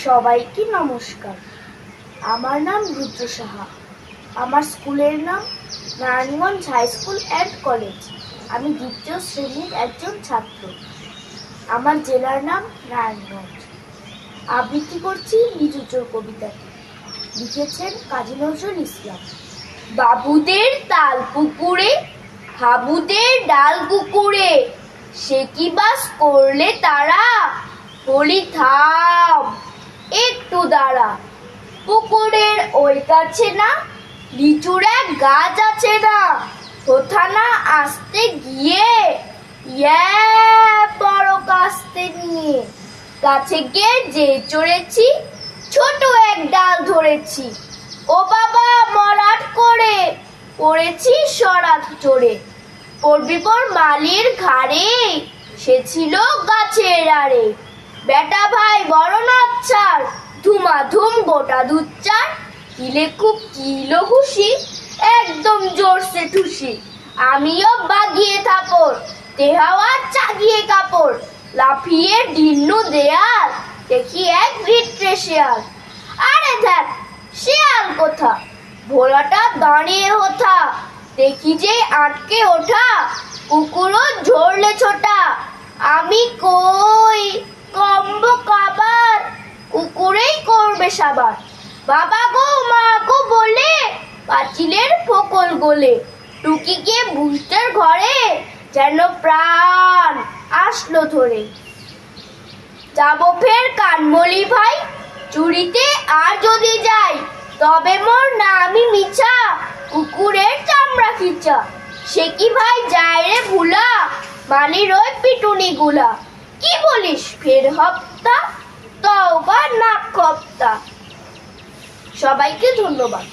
সবাইকে নমস্কার। আমার নাম রুদ্র সাহা। আমার স্কুলের নাম Narayanganj high school and college. আমি দ্বিতীয় শ্রেণীর একজন ছাত্র। আমার জেলার নাম নারায়ণগঞ্জ। আবৃত্তি করছি নিচুচোর কবিতাটি। লিখেছেন কাজী নজরুল ইসলাম। বাবুদের তাল পুকুরে, হাবুদের ডাল কুকুরে, সে কি বাস করলে তারা? বলি থাম, একটু দাঁড়া। পুকুরের ওই কাছে না লিচুর এক গাছ আছে না, কোথা না আসতে গিয়ে বড় কাস্তে নিয়ে কাছে গিয়ে যে চড়েছি, ছোট এক ডাল ধরেছি। ও বাবা মরাট করে পড়েছি সরাত চড়ে, পড়বি পর মালির ঘাড়ে, সে ছিল গাছের আড়ে। বেটা ভাই বড় নাচ্ছার, ধুমাধুম গোটা দুচ্চার, কিলে খুব কিলো খুশি, একদম জোরসে ঠুসি। আমিও বাগিয়ে থাপড়, তেহাওয়া চাগিয়ে কাপড়, লাফিয়ে ডিন্নু দেয়াল, দেখি এক ভিটরে শেয়াল। আরে দেখ শেয়াল কোথা, ভোলাটা দাঁড়িয়ে হোথা, দেখি যে আটকে ওঠা, কুকুরও ঝরলে ছোটা। আমি কই কম্ব কাবার, কুকুরেই করবে সাবার। বাবা গো মা গো বলে পাঁচিলের ফোকল গোলে, টুকিকে বুঝতের ঘরে যেন প্রাণ আসলো ধরে। যাবো ফের কানমলি ভাই, চুরিতে আর যদি যাই, তবে মোর নামই মিছা, কুকুরের চামড়া খিচা। সে কি ভাই যায় রে ভুলা, মালির ওই পিটুনি গুলা। কি বলিস ফের হপ্তা, তওবা নাক খপ্তা। সবাইকে ধন্যবাদ।